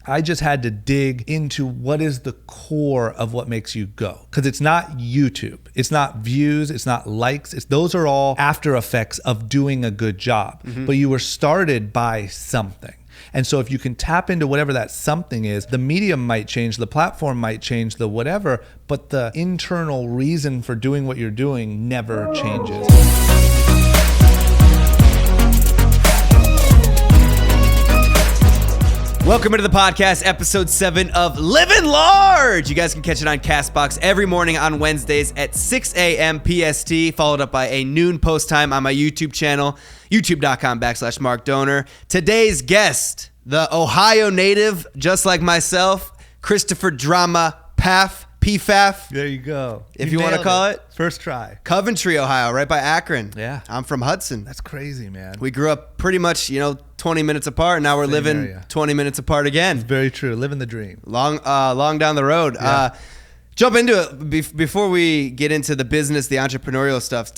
I just had to dig into what is the core of what makes you go. Because it's not YouTube. It's not views. It's not likes. Those are all after effects of doing a good job. But you were started by something. And so if you can tap into whatever that something is, the medium might change, the platform might change, the whatever, but the internal reason for doing what you're doing never changes. Welcome into the podcast, episode 7 of Living Large. You guys can catch it on CastBox every morning on Wednesdays at 6 a.m. PST, followed up by a noon post time on my YouTube channel, youtube.com/Mark Dohner. Today's guest, the Ohio native, just like myself, Christopher Drama Pfaff. Pfaff. There you go. If you want to call it. First try. Coventry, Ohio, right by Akron. Yeah. I'm from Hudson. That's crazy, man. We grew up pretty much, 20 minutes apart. Now we're living area. 20 minutes apart again. It's very true. Living the dream. Long down the road. Yeah. Jump into it before we get into the business, the entrepreneurial stuff.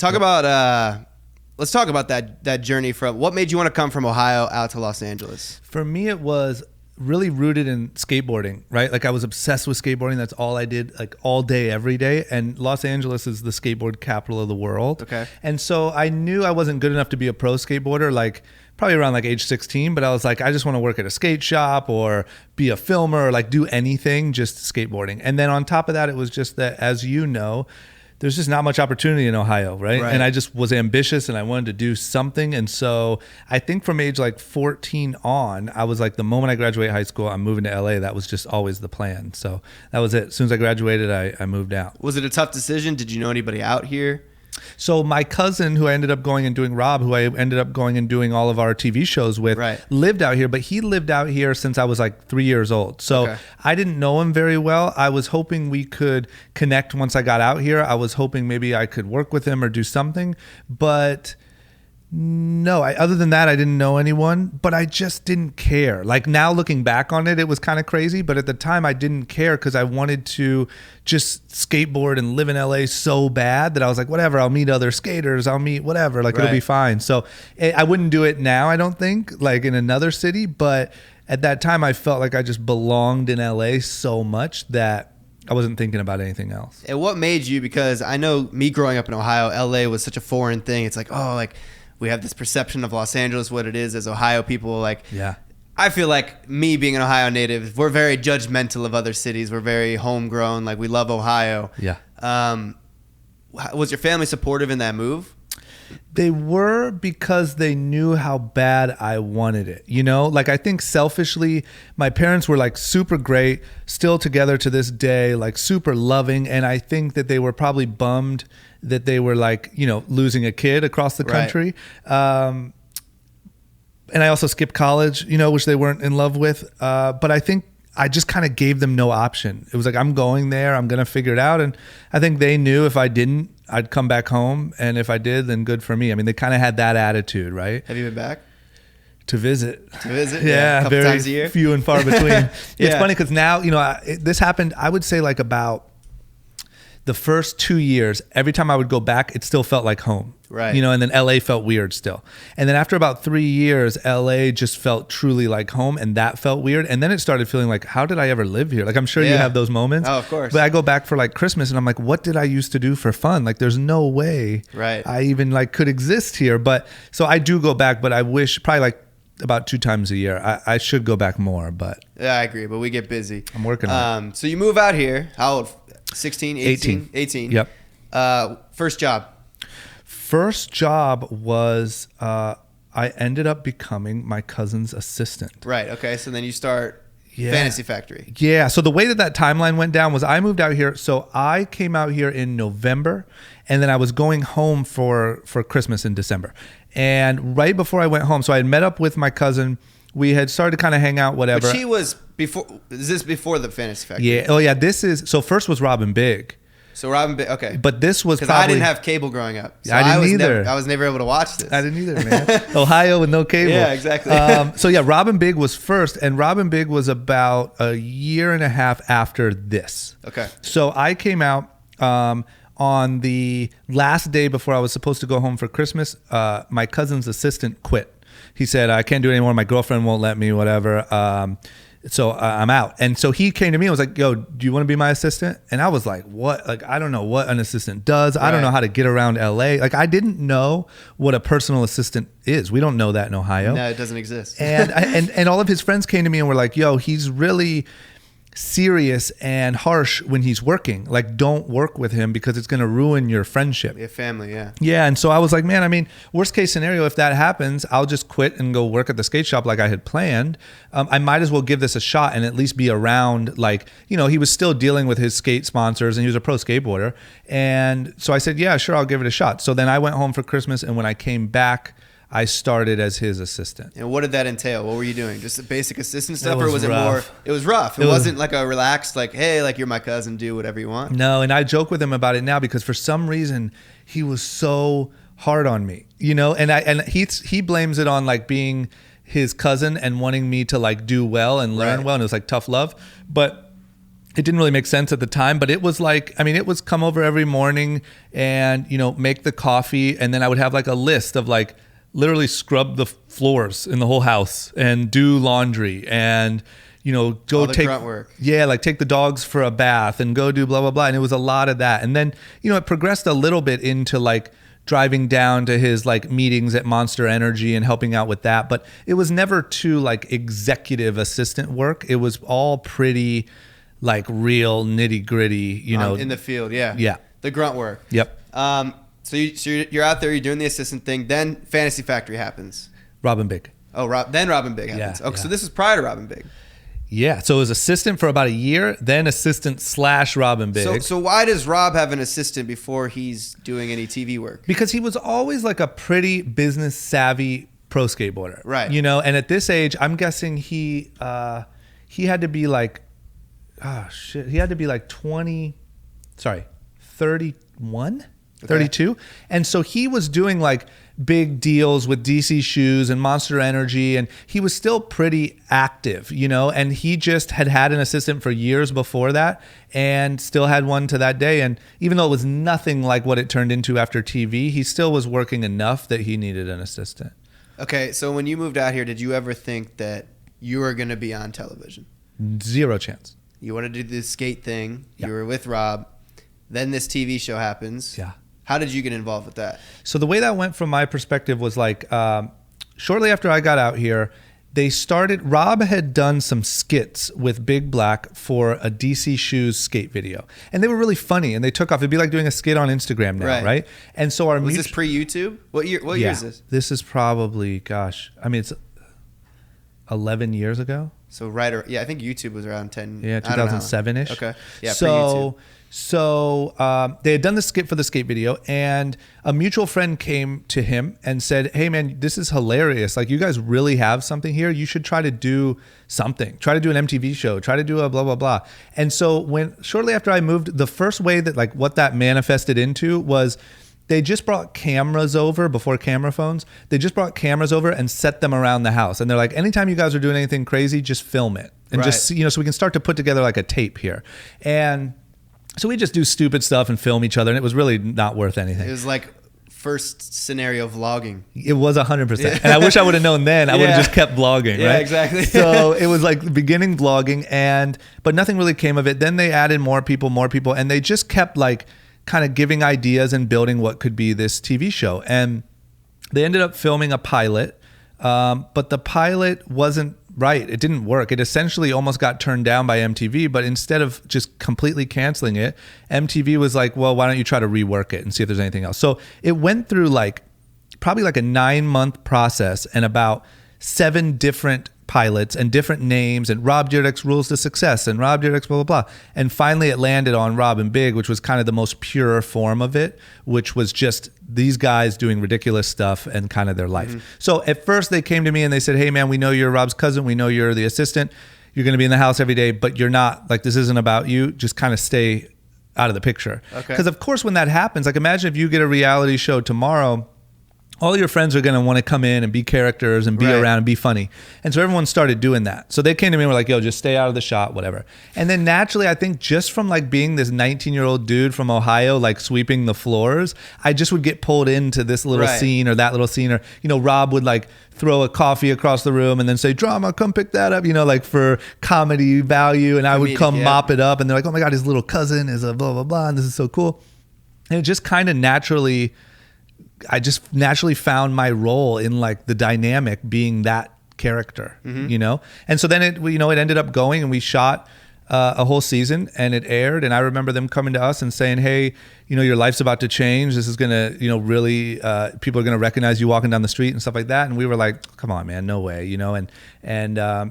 Let's talk about that journey from what made you want to come from Ohio out to Los Angeles. For me, it was really rooted in skateboarding, right? Like I was obsessed with skateboarding. That's all I did, like all day, every day. And Los Angeles is the skateboard capital of the world. Okay. And so I knew I wasn't good enough to be a pro skateboarder, like probably around like age 16, but I was like, I just want to work at a skate shop or be a filmer or like do anything, just skateboarding. And then on top of that, it was just that, as you know, there's just not much opportunity in Ohio, right? And I just was ambitious and I wanted to do something. And so I think from age like 14 on, I was like, the moment I graduate high school, I'm moving to LA. That was just always the plan. So that was it. As soon as I graduated, I moved out. Was it a tough decision? Did you know anybody out here? So my cousin, who I ended up going and doing, Rob, who I ended up going and doing all of our TV shows with, lived out here, but he lived out here since I was like 3 years old. So I didn't know him very well. I was hoping we could connect once I got out here. I was hoping maybe I could work with him or do something, but no, other than that, I didn't know anyone, but I just didn't care. Like now looking back on it, it was kind of crazy, but at the time I didn't care because I wanted to just skateboard and live in LA so bad that I was like, whatever, I'll meet other skaters, I'll meet whatever, like it'll be fine. So I wouldn't do it now, I don't think, like in another city, but at that time I felt like I just belonged in LA so much that I wasn't thinking about anything else. And what made you, because I know me growing up in Ohio, LA was such a foreign thing. It's like, we have this perception of Los Angeles, what it is as Ohio people. I feel like me being an Ohio native, we're very judgmental of other cities. We're very homegrown. Like we love Ohio. Yeah. Was your family supportive in that move? They were, because they knew how bad I wanted it. Like I think selfishly, my parents were like super great, still together to this day, like super loving. And I think that they were probably bummed that they were like, losing a kid across the country. And I also skipped college, which they weren't in love with. But I think I just kind of gave them no option. It was like, I'm going there, I'm going to figure it out. And I think they knew if I didn't, I'd come back home. And if I did, then good for me. I mean, they kind of had that attitude, right? Have you been back? To visit. Yeah, a couple times a year. Few and far between. It's funny because now, this happened, I would say like about the first 2 years, every time I would go back, it still felt like home. Right. And then LA felt weird still. And then after about 3 years, LA just felt truly like home, and that felt weird. And then it started feeling like, how did I ever live here? Like, I'm sure you have those moments. Oh, of course. But I go back for like Christmas and I'm like, what did I used to do for fun? Like, there's no way I even like could exist here. But so I do go back, but I wish probably like about 2 times a year. I should go back more, but. Yeah, I agree. But we get busy. I'm working on it. So you move out here. How old? 16, 18? 18. Yep. First job. First job was I ended up becoming my cousin's assistant. Right. Okay. So then you start Fantasy Factory. Yeah. So the way that timeline went down was I moved out here. So I came out here in November, and then I was going home for Christmas in December. And right before I went home, so I had met up with my cousin. We had started to kind of hang out, whatever. But she was before. Is this before the Fantasy Factory? Yeah. Oh yeah. So first was Robin Big. So Robin Big. Okay. But this was because I didn't have cable growing up. So I didn't either. I was never able to watch this. I didn't either, man. Ohio with no cable. Yeah, exactly. So yeah, Robin Big was first, and Robin Big was about a year and a half after this. Okay. So I came out on the last day before I was supposed to go home for Christmas. My cousin's assistant quit. He said, I can't do it anymore. My girlfriend won't let me, whatever. So I'm out. And so he came to me and was like, yo, do you want to be my assistant? And I was like, what? Like, I don't know what an assistant does. I don't know how to get around LA. Like, I didn't know what a personal assistant is. We don't know that in Ohio. No, it doesn't exist. And all of his friends came to me and were like, yo, he's really serious and harsh when he's working. Like, don't work with him because it's going to ruin your friendship. Your family, yeah. Yeah. And so I was like, man, I mean, worst case scenario, if that happens, I'll just quit and go work at the skate shop like I had planned. I might as well give this a shot and at least be around, like, you know, he was still dealing with his skate sponsors and he was a pro skateboarder. And so I said, yeah, sure, I'll give it a shot. So then I went home for Christmas, and when I came back, I started as his assistant. And what did that entail? What were you doing? Just the basic assistant stuff, or was it more? It was rough. It wasn't like a relaxed, like, hey, like, you're my cousin, do whatever you want. No, and I joke with him about it now because for some reason he was so hard on me, you know. And he blames it on like being his cousin and wanting me to like do well and learn well, and it was like tough love, but it didn't really make sense at the time. But it was like, I mean, it was come over every morning and, you know, make the coffee, and then I would have like a list of like, literally scrub the floors in the whole house and do laundry and, you know, go take grunt work. Yeah, like take the dogs for a bath and go do blah blah blah. And it was a lot of that. And then, you know, it progressed a little bit into like driving down to his like meetings at Monster Energy and helping out with that. But it was never too like executive assistant work. It was all pretty like real nitty gritty, you know, in the field. Yeah. Yeah. The grunt work. Yep. So you're out there, you're doing the assistant thing. Then Fantasy Factory happens. Robin Big. Oh, then Robin Big happens. Yeah, okay, so this was prior to Robin Big. Yeah, so it was assistant for about a year, then assistant / Robin Big. So why does Rob have an assistant before he's doing any TV work? Because he was always like a pretty business savvy pro skateboarder, right? You know, and at this age, I'm guessing he had to be like, he had to be like 31. 32. And so he was doing like big deals with DC Shoes and Monster Energy, and he was still pretty active, you know, and he just had an assistant for years before that and still had one to that day. And even though it was nothing like what it turned into after TV, he still was working enough that he needed an assistant. Okay, so when you moved out here, did you ever think that you were going to be on television? Zero chance. You wanted to do this skate thing. Yeah. You were with Rob. Then this TV show happens. Yeah. How did you get involved with that? So the way that went from my perspective was like, shortly after I got out here, Rob had done some skits with Big Black for a DC Shoes skate video. And they were really funny and they took off. It'd be like doing a skit on Instagram now, right? And so was this pre-YouTube? What year is this? This is probably, it's 11 years ago. So I think YouTube was around 10. Yeah, 2007-ish. Okay. Yeah, pre-YouTube. So they had done the skit for the skate video, and a mutual friend came to him and said, hey man, this is hilarious. Like, you guys really have something here. You should try to do something. Try to do an MTV show. Try to do a blah, blah, blah. And so shortly after I moved, the first way that like what that manifested into was they just brought cameras over before camera phones. They just brought cameras over and set them around the house. And they're like, anytime you guys are doing anything crazy, just film it. And just, you know, so we can start to put together like a tape here. And so we just do stupid stuff and film each other, and it was really not worth anything. It was like first scenario vlogging. It was 100%. And I wish I would have known then. I would have just kept vlogging, right? Yeah, exactly. So it was like beginning vlogging, but nothing really came of it. Then they added more people, and they just kept like kind of giving ideas and building what could be this TV show. And they ended up filming a pilot, but the pilot wasn't right. It didn't work. It essentially almost got turned down by MTV, but instead of just completely canceling it, MTV was like, well, why don't you try to rework it and see if there's anything else? So it went through like probably like a 9-month process and about 7 different pilots and different names and Rob Dyrdek's Rules to Success and Rob Dyrdek's blah, blah, blah. And finally it landed on Robin Big, which was kind of the most pure form of it, which was just these guys doing ridiculous stuff and kind of their life. Mm-hmm. So at first they came to me and they said, hey man, we know you're Rob's cousin. We know you're the assistant. You're going to be in the house every day, but you're not, like, this isn't about you. Just kind of stay out of the picture. Okay. Because of course when that happens, like imagine if you get a reality show tomorrow all your friends are going to want to come in and be characters and be around and be funny. And so everyone started doing that. So they came to me and were like, yo, just stay out of the shot, whatever. And then naturally, I think just from like being this 19-year-old dude from Ohio, like sweeping the floors, I just would get pulled into this little scene or that little scene. Or, you know, Rob would like throw a coffee across the room and then say, drama, come pick that up, you know, like for comedy value. And I would come mop it up. And they're like, oh my God, his little cousin is a blah, blah, blah. And this is so cool. And it just kind of naturally... I just naturally found my role in like the dynamic being that character, you know? And so then it ended up going and we shot a whole season and it aired. And I remember them coming to us and saying, hey, you know, your life's about to change. This is going to, you know, really, people are going to recognize you walking down the street and stuff like that. And we were like, come on, man, no way, you know? And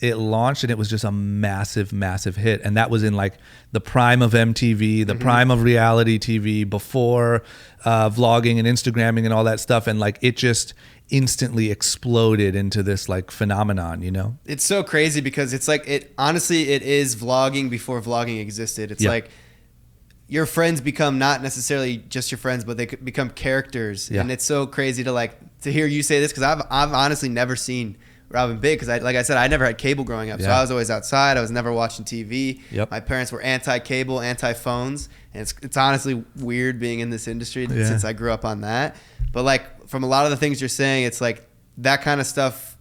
it launched and it was just a massive, massive hit. And that was in like the prime of MTV, the prime of reality TV, before vlogging and Instagramming and all that stuff. And like it just instantly exploded into this like phenomenon, you know? It's so crazy because it's like, honestly, it is vlogging before vlogging existed. It's like your friends become not necessarily just your friends, but they become characters. And it's so crazy to hear you say this, because I've honestly never seen Robin Big, because like I said, I never had cable growing up, so I was always outside. I was never watching TV. My parents were anti-cable, anti-phones, and it's honestly weird being in this industry since I grew up on that. But like from a lot of the things you're saying, it's like that kind of stuff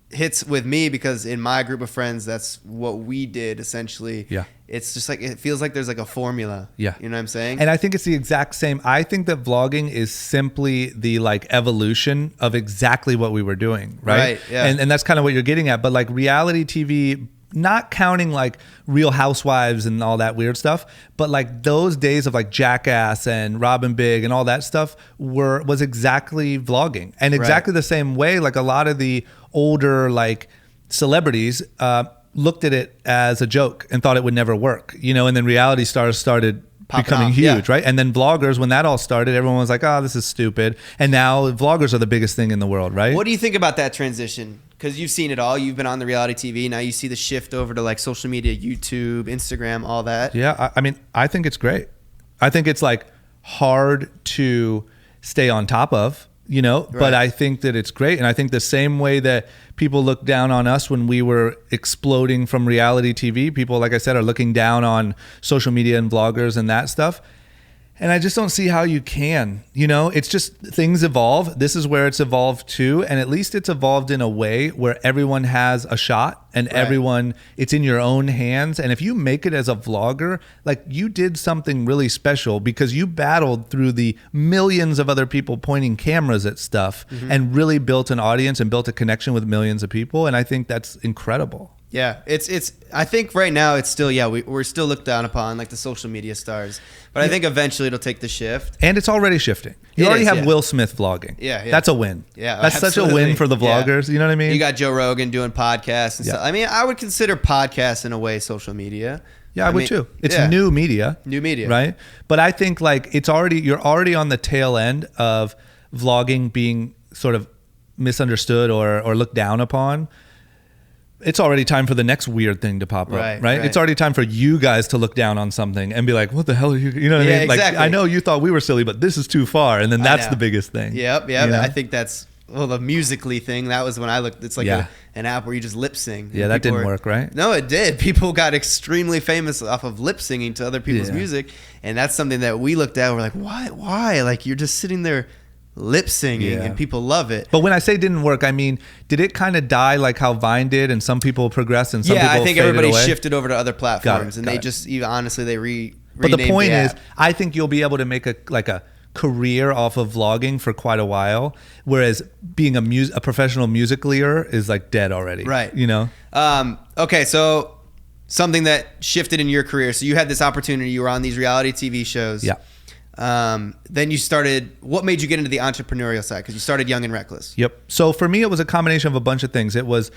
hits with me, because in my group of friends, that's what we did essentially. It's just like, it feels like there's like a formula. You know what I'm saying? And I think it's the exact same. I think that vlogging is simply the like evolution of exactly what we were doing, right? And that's kind of what you're getting at. But like reality TV, not counting like Real Housewives and all that weird stuff, but like those days of like Jackass and Robin Big and all that stuff was exactly vlogging. And exactly the same way, like a lot of the older like celebrities looked at it as a joke and thought it would never work, you know, and then reality stars started becoming huge, right? And then vloggers, when that all started, everyone was like, oh, this is stupid. And now vloggers are the biggest thing in the world, right? What do you think about that transition? Because you've seen it all. You've been on the reality TV. Now you see the shift over to like social media, YouTube, Instagram, all that. Yeah, I mean, I think it's great. I think it's like hard to stay on top of, you know, but I think that it's great. And I think the same way that people look down on us when we were exploding from reality TV, people, like I said, are looking down on social media and vloggers and that stuff. And I just don't see how you can, you know, it's just things evolve. This is where it's evolved too. And at least it's evolved in a way where everyone has a shot and everyone, it's in your own hands. And if you make it as a vlogger, like you did something really special because you battled through the millions of other people pointing cameras at stuff and really built an audience and built a connection with millions of people. And I think that's incredible. Yeah, it's. I think right now it's still, we're still looked down upon like the social media stars, but I think eventually it'll take the shift. And it's already shifting. You already have Will Smith vlogging. That's a win. That's absolutely such a win for the vloggers. You know what I mean? You got Joe Rogan doing podcasts and stuff. I mean, I would consider podcasts in a way social media. Yeah, I would too. It's new media. New media, right? But I think like you're already on the tail end of vlogging being sort of misunderstood or looked down upon. It's already time for the next weird thing to pop up, right? It's already time for you guys to look down on something and be like, what the hell are you, you know what I mean? Like, I know you thought we were silly, but this is too far. And then that's the biggest thing. Yep. You know? I think that's, the Musical.ly thing, that was when I looked, it's like an app where you just lip sing. Yeah, that didn't work, right? No, it did. People got extremely famous off of lip singing to other people's music. And that's something that we looked at, we're like, why? Like, you're just sitting there lip singing and people love it. But when I say didn't work, I mean, did it kind of die like how Vine did and some people progressed and some people I think everybody away? Shifted over to other platforms and they just even honestly they But the point is, I think you'll be able to make a career off of vlogging for quite a while, whereas being a professional musicalier is like dead already. Right. You know? Okay, so something that shifted in your career. So you had this opportunity, you were on these reality TV shows. Yeah. Then you started, what made you get into the entrepreneurial side? Because you started Young and Reckless. Yep. So for me, it was a combination of a bunch of things. It was,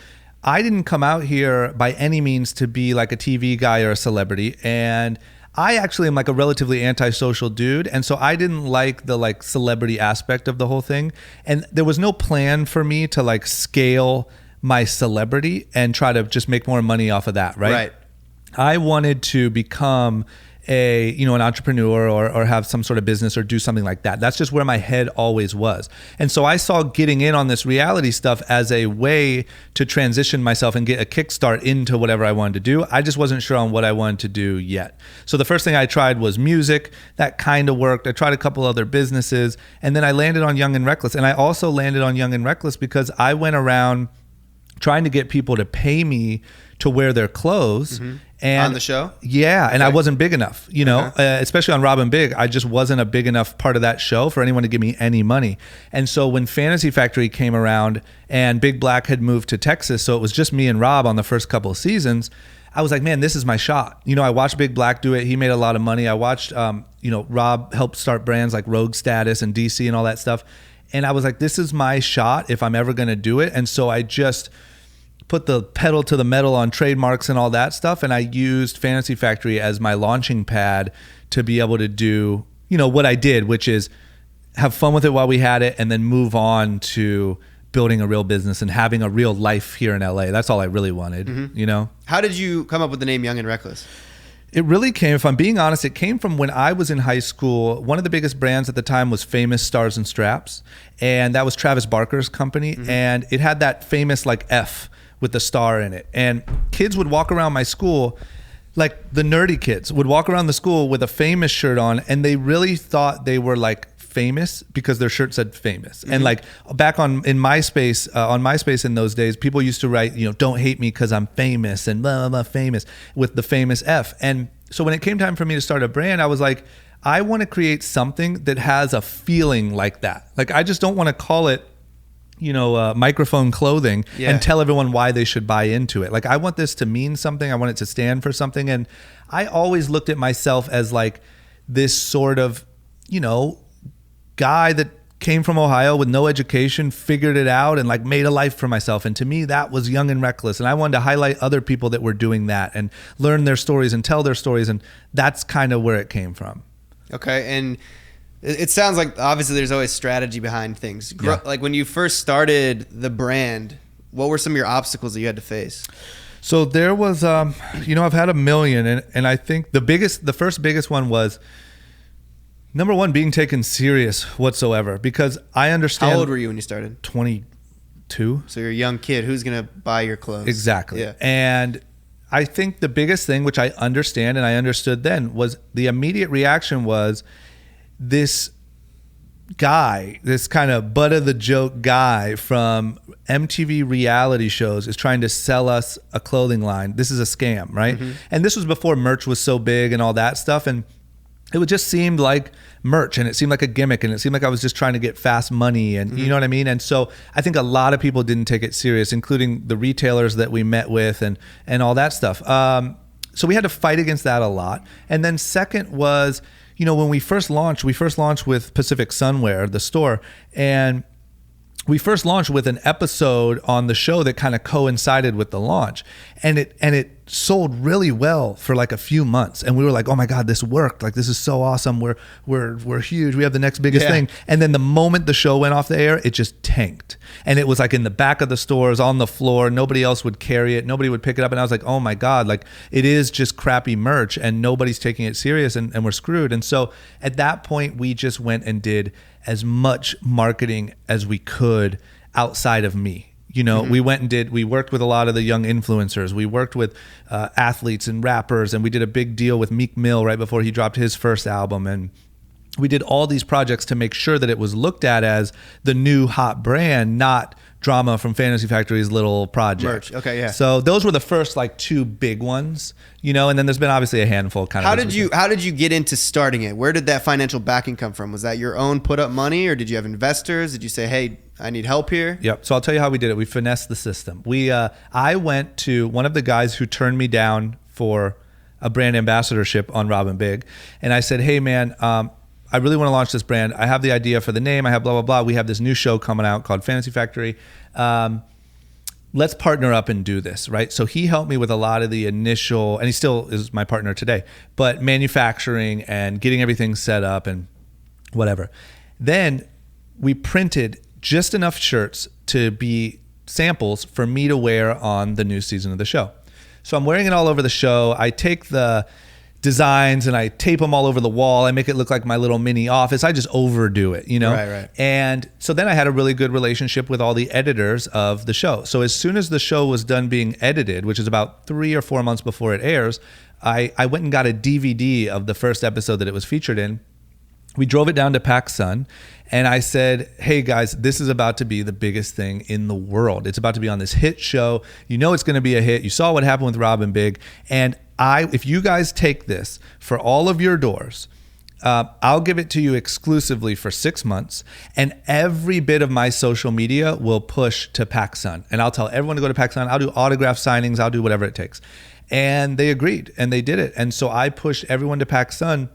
I didn't come out here by any means to be like a TV guy or a celebrity. And I actually am like a relatively antisocial dude. And so I didn't like the like celebrity aspect of the whole thing. And there was no plan for me to like scale my celebrity and try to just make more money off of that. Right. I wanted to become an entrepreneur or have some sort of business or do something like that. That's just where my head always was. And so I saw getting in on this reality stuff as a way to transition myself and get a kickstart into whatever I wanted to do. I just wasn't sure on what I wanted to do yet. So the first thing I tried was music. That kind of worked. I tried a couple other businesses, and then I landed on Young and Reckless. And I also landed on Young and Reckless because I went around trying to get people to pay me to wear their clothes. And on the show? Yeah, and I wasn't big enough, especially on Rob and Big. I just wasn't a big enough part of that show for anyone to give me any money. And so when Fantasy Factory came around and Big Black had moved to Texas, so it was just me and Rob on the first couple of seasons, I was like, man, this is my shot. I watched Big Black do it. He made a lot of money. I watched, Rob helped start brands like Rogue Status and DC and all that stuff. And I was like, this is my shot if I'm ever going to do it. And so I just put the pedal to the metal on trademarks and all that stuff. And I used Fantasy Factory as my launching pad to be able to do, what I did, which is have fun with it while we had it and then move on to building a real business and having a real life here in LA. That's all I really wanted, How did you come up with the name Young and Reckless? It really came, if I'm being honest, it came from when I was in high school. One of the biggest brands at the time was Famous Stars and Straps. And that was Travis Barker's company. And it had that famous F with the star in it. And kids would walk around my school, like the nerdy kids would walk around the school with a Famous shirt on, and they really thought they were famous because their shirt said Famous. And back on MySpace in those days, people used to write, don't hate me because I'm famous and blah, blah, blah, famous with the famous F. And so when it came time for me to start a brand, I was like, I want to create something that has a feeling like that. I just don't want to call it microphone clothing and tell everyone why they should buy into it. I want this to mean something. I want it to stand for something. And I always looked at myself as this sort of, guy that came from Ohio with no education, figured it out and made a life for myself. And to me, that was Young and Reckless. And I wanted to highlight other people that were doing that and learn their stories and tell their stories. And that's kind of where it came from. Okay. And it sounds like obviously there's always strategy behind things. When you first started the brand, what were some of your obstacles that you had to face? So there was, I've had a million. And I think the first biggest one was, number one, being taken serious whatsoever, because I understand. How old were you when you started? 22. So you're a young kid. Who's going to buy your clothes? Exactly. Yeah. And I think the biggest thing, which I understand and I understood then, was the immediate reaction was this guy, this kind of butt of the joke guy from MTV reality shows is trying to sell us a clothing line. This is a scam, right? And this was before merch was so big and all that stuff. And it just seemed like merch, and it seemed like a gimmick, and it seemed like I was just trying to get fast money, and you know what I mean? And so I think a lot of people didn't take it serious, including the retailers that we met with and all that stuff. So we had to fight against that a lot. And then second was, when we first launched with Pacific Sunwear, the store, and we first launched with an episode on the show that kind of coincided with the launch, and it sold really well for a few months, and we were like, oh my god, this worked, this is so awesome, we're huge, we have the next biggest thing. And then the moment the show went off the air, it just tanked, and it was in the back of the stores on the floor, nobody else would carry it, nobody would pick it up, and I was like, oh my god, it is just crappy merch and nobody's taking it serious, and we're screwed. And so at that point we just went and did as much marketing as we could outside of me. We worked with a lot of the young influencers. We worked with athletes and rappers, and we did a big deal with Meek Mill right before he dropped his first album. And we did all these projects to make sure that it was looked at as the new hot brand, not drama from Fantasy Factory's little project. Merch. Okay, yeah. So those were the first two big ones, and then there's been obviously a handful kind of. How did you get into starting it? Where did that financial backing come from? Was that your own put up money, or did you have investors? Did you say, hey, I need help here? Yep. So I'll tell you how we did it. We finessed the system. I went to one of the guys who turned me down for a brand ambassadorship on Rob and Big, and I said, hey man, I really want to launch this brand. I have the idea for the name. I have blah, blah, blah. We have this new show coming out called Fantasy Factory. Let's partner up and do this, right? So he helped me with a lot of the initial, and he still is my partner today, but manufacturing and getting everything set up and whatever. Then we printed just enough shirts to be samples for me to wear on the new season of the show. So I'm wearing it all over the show. I take the designs and I tape them all over the wall. I make it look like my little mini office. I just overdo it, Right. And so then I had a really good relationship with all the editors of the show. So as soon as the show was done being edited, which is about 3 or 4 months before it airs, I went and got a DVD of the first episode that it was featured in. We drove it down to PacSun, and I said, hey guys, this is about to be the biggest thing in the world. It's about to be on this hit show. You know it's going to be a hit. You saw what happened with Rob and Big. And if you guys take this for all of your doors, I'll give it to you exclusively for 6 months, and every bit of my social media will push to PacSun. And I'll tell everyone to go to PacSun. I'll do autograph signings. I'll do whatever it takes. And they agreed, and they did it. And so I pushed everyone to PacSun.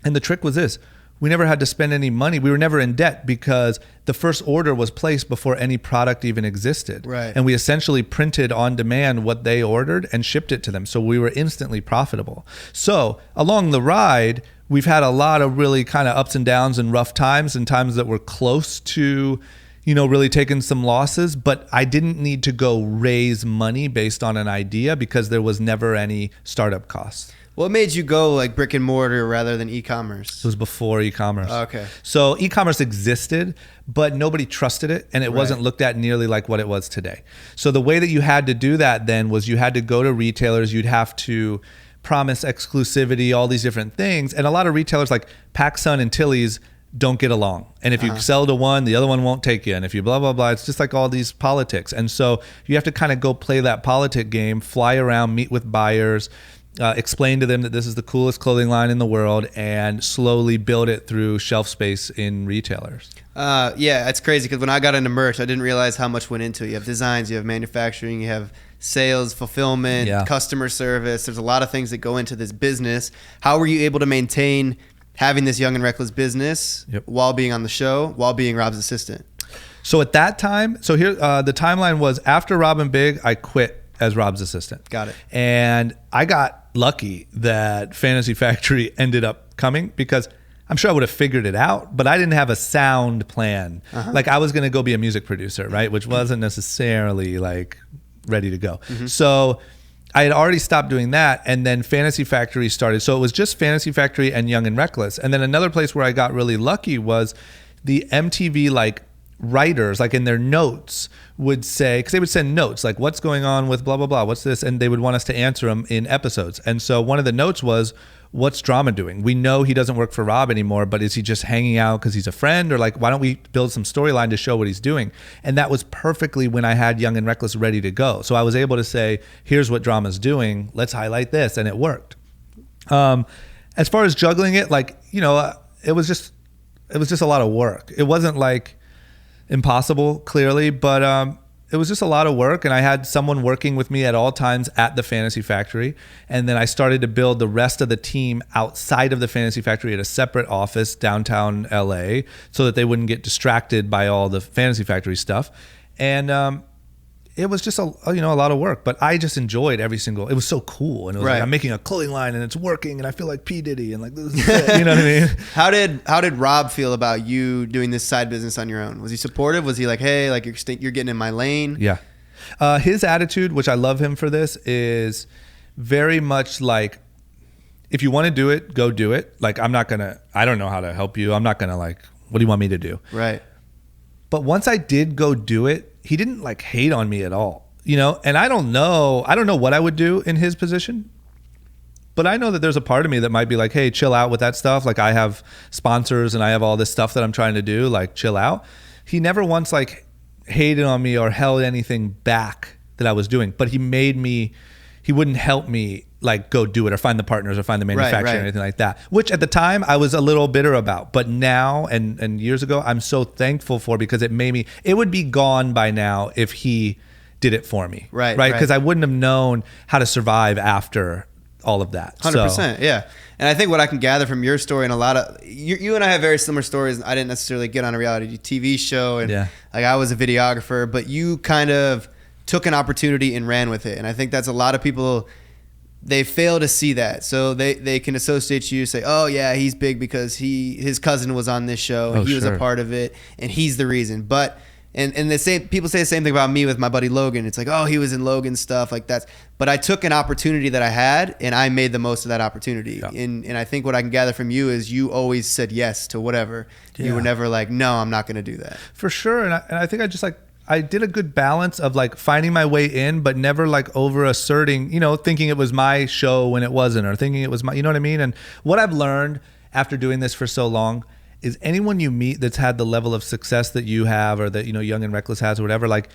And the trick was this. We never had to spend any money. We were never in debt because the first order was placed before any product even existed. Right. And we essentially printed on demand what they ordered and shipped it to them. So we were instantly profitable. So along the ride, we've had a lot of really kind of ups and downs and rough times and times that were close to, really taking some losses. But I didn't need to go raise money based on an idea because there was never any startup costs. What made you go like brick and mortar rather than e-commerce? It was before e-commerce. Oh, okay. So e-commerce existed, but nobody trusted it, and it wasn't looked at nearly like what it was today. So the way that you had to do that then was you had to go to retailers. You'd have to promise exclusivity, all these different things. And a lot of retailers like PacSun and Tilly's don't get along. And if you sell to one, the other one won't take you. And if you blah, blah, blah, it's just like all these politics. And so you have to kind of go play that politic game, fly around, meet with buyers, explain to them that this is the coolest clothing line in the world, and slowly build it through shelf space in retailers. Yeah, it's crazy because when I got into merch, I didn't realize how much went into it. You have designs, you have manufacturing, you have sales, fulfillment, customer service. There's a lot of things that go into this business. How were you able to maintain having this Young and Reckless business while being on the show, while being Rob's assistant? So at that time, here the timeline was after Rob and Big, I quit as Rob's assistant. Got it. And I got lucky that Fantasy Factory ended up coming because I'm sure I would have figured it out, but I didn't have a sound plan. Like I was going to go be a music producer, right? Which wasn't necessarily like ready to go. So I had already stopped doing that, and then Fantasy Factory started. So it was just Fantasy Factory and Young and Reckless. And then another place where I got really lucky was the MTV writers, like in their notes, would say, because they would send notes like, what's going on with blah blah blah, what's this, and they would want us to answer them in episodes. And so one of the notes was, what's Drama doing? We know he doesn't work for Rob anymore, but is he just hanging out because he's a friend, or like, why don't we build some storyline to show what he's doing? And that was perfectly when I had Young and Reckless ready to go. So I was able to say, here's what Drama's doing, let's highlight this, and it worked. As far as juggling it, it was just a lot of work. It wasn't like impossible, clearly, but it was just a lot of work, and I had someone working with me at all times at the Fantasy Factory. And then I started to build the rest of the team outside of the Fantasy Factory at a separate office downtown LA so that they wouldn't get distracted by all the Fantasy Factory stuff. And it was just a lot of work, but I just enjoyed every single. It was so cool, and it was like I'm making a clothing line and it's working, and I feel like P Diddy, and like this is it, you know what I mean? How did Rob feel about you doing this side business on your own? Was he supportive? Was he like, hey, like you're getting in my lane? Yeah, his attitude, which I love him for this, is very much like, if you want to do it, go do it. Like I don't know how to help you. I'm not gonna what do you want me to do? Right. But once I did go do it, he didn't hate on me at all, and I don't know what I would do in his position, but I know that there's a part of me that might be like, hey, chill out with that stuff. Like I have sponsors and I have all this stuff that I'm trying to do, like chill out. He never once hated on me or held anything back that I was doing, but he wouldn't help me go do it or find the partners or find the manufacturer or anything like that, which at the time I was a little bitter about. But now and years ago, I'm so thankful for, because it would be gone by now if he did it for me. Right. Because I wouldn't have known how to survive after all of that. 100%. Yeah. And I think what I can gather from your story, and a lot of you and I have very similar stories. I didn't necessarily get on a reality TV show, and I was a videographer, but you kind of took an opportunity and ran with it. And I think that's a lot of people, they fail to see that. So they can associate you, say, oh yeah, he's big because his cousin was on this show and he was a part of it and he's the reason. But And the same people say the same thing about me with my buddy Logan. It's like, oh, he was in Logan's stuff, like that. But I took an opportunity that I had and I made the most of that opportunity. Yeah. And I think what I can gather from you is you always said yes to whatever. Yeah. You were never like, no, I'm not going to do that. For sure. And I think I did a good balance of like finding my way in, but never like over asserting, thinking it was my show when it wasn't, or thinking it was my, you know what I mean? And what I've learned after doing this for so long is anyone you meet that's had the level of success that you have, or that, Young and Reckless has, or whatever, like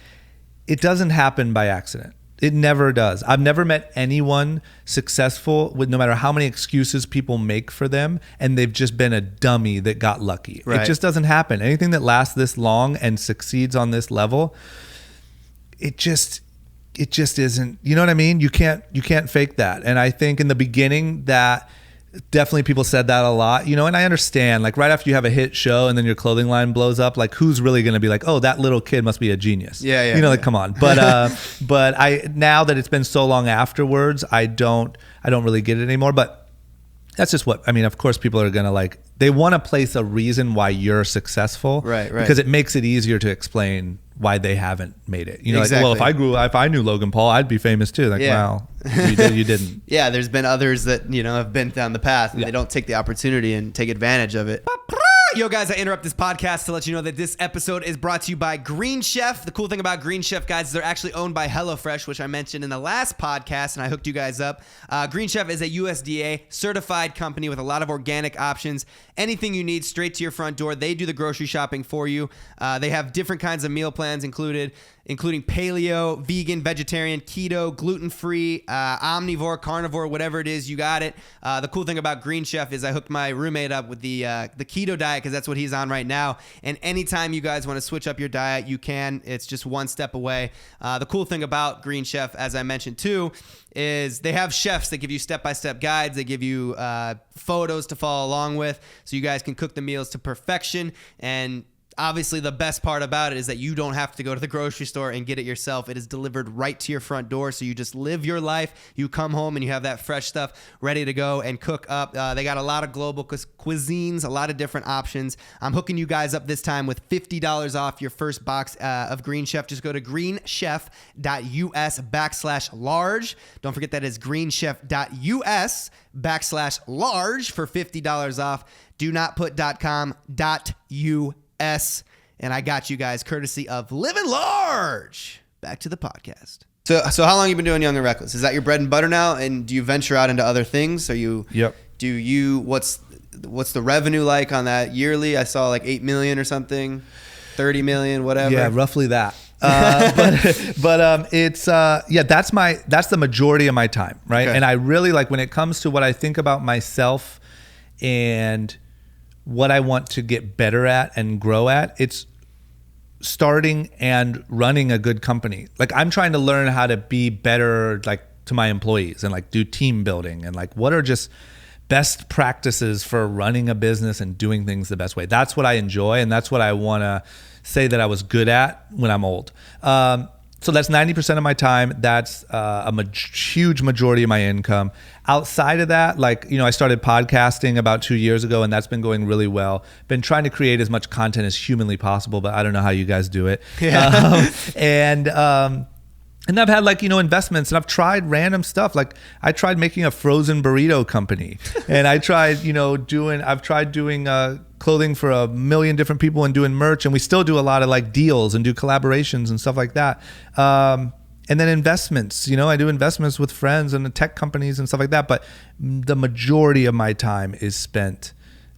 it doesn't happen by accident. It never does. I've never met anyone successful with, no matter how many excuses people make for them, and they've just been a dummy that got lucky. Right. It just doesn't happen. Anything that lasts this long and succeeds on this level, it just isn't, you know what I mean? You can't fake that. And I think in the beginning that definitely people said that a lot, and I understand, like right after you have a hit show and then your clothing line blows up, like who's really going to be like, oh, that little kid must be a genius. Yeah. Like, come on. But now that it's been so long afterwards, I don't really get it anymore. But that's just of course people are going to they want to place a reason why you're successful. Right. Because it makes it easier to explain why they haven't made it. Exactly. Like, well, if I knew Logan Paul, I'd be famous too. Like, well, you didn't. Yeah, there's been others that, have been down the path and they don't take the opportunity and take advantage of it. Yo, guys, I interrupt this podcast to let you know that this episode is brought to you by Green Chef. The cool thing about Green Chef, guys, is they're actually owned by HelloFresh, which I mentioned in the last podcast, and I hooked you guys up. Green Chef is a USDA certified company with a lot of organic options. Anything you need straight to your front door. They do the grocery shopping for you. They have different kinds of meal plans including paleo, vegan, vegetarian, keto, gluten-free, omnivore, carnivore, whatever it is, you got it. The cool thing about Green Chef is I hooked my roommate up with the keto diet because that's what he's on right now. And anytime you guys want to switch up your diet, you can. It's just one step away. The cool thing about Green Chef, as I mentioned too, is they have chefs that give you step-by-step guides. They give you photos to follow along with so you guys can cook the meals to perfection. And obviously, the best part about it is that you don't have to go to the grocery store and get it yourself. It is delivered right to your front door. So you just live your life. You come home and you have that fresh stuff ready to go and cook up. They got a lot of global cuisines, a lot of different options. I'm hooking you guys up this time with $50 off your first box of Green Chef. Just go to greenchef.us/large. Don't forget that is greenchef.us/large for $50 off. Do not put .com.us. And I got you guys courtesy of Living Large. Back to the podcast. So how long have you been doing Young and Reckless? Is that your bread and butter now? And do you venture out into other things? Yep. What's the revenue like on that yearly? I saw like 8 million or something, 30 million, whatever. Yeah, roughly that. But it's that's the majority of my time, right? Okay. And I really when it comes to what I think about myself and what I want to get better at and grow at, it's starting and running a good company. I'm trying to learn how to be better to my employees and do team building and what are just best practices for running a business and doing things the best way. That's what I enjoy, and that's what I want to say that I was good at when I'm old. So that's 90% of my time. That's huge majority of my income. Outside of that, I started podcasting about 2 years ago, and that's been going really well. Been trying to create as much content as humanly possible, but I don't know how you guys do it. Yeah. And I've had investments, and I've tried random stuff. I tried making a frozen burrito company, and I tried, doing clothing for 1 million different people and doing merch, and we still do a lot of deals and do collaborations and stuff like that. And then investments, I do investments with friends and tech companies and stuff like that. But the majority of my time is spent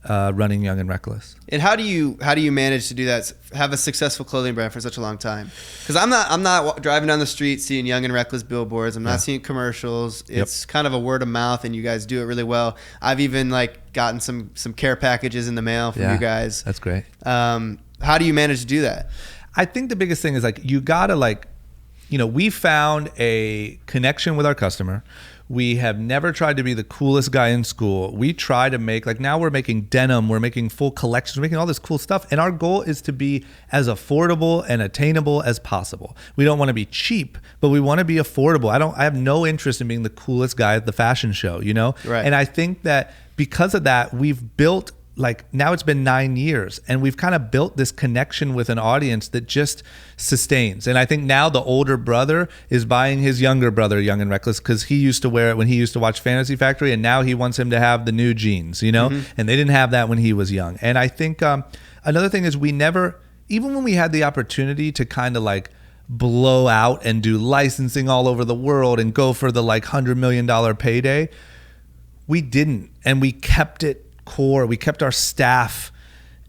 running Young and Reckless. And how do you manage to do that? Have a successful clothing brand for such a long time? Because I'm not driving down the street seeing Young and Reckless billboards. I'm not seeing commercials. It's kind of a word of mouth, and you guys do it really well. I've even gotten some care packages in the mail from you guys. That's great. How do you manage to do that? I think the biggest thing is you gotta we found a connection with our customer. We have never tried to be the coolest guy in school. We try to make, now we're making denim, we're making full collections, we're making all this cool stuff. And our goal is to be as affordable and attainable as possible. We don't want to be cheap, but we want to be affordable. I have no interest in being the coolest guy at the fashion show, Right. And I think that because of that, we've built like now it's been 9 years and we've kind of built this connection with an audience that just sustains. And I think now the older brother is buying his younger brother Young and Reckless because he used to wear it when he used to watch Fantasy Factory, and now he wants him to have the new jeans, you know? And they didn't have that when he was young. And I think another thing is we never, even when we had the opportunity to kind of like blow out and do licensing all over the world and go for the like $100 million payday, we didn't. And we kept it core. We kept our staff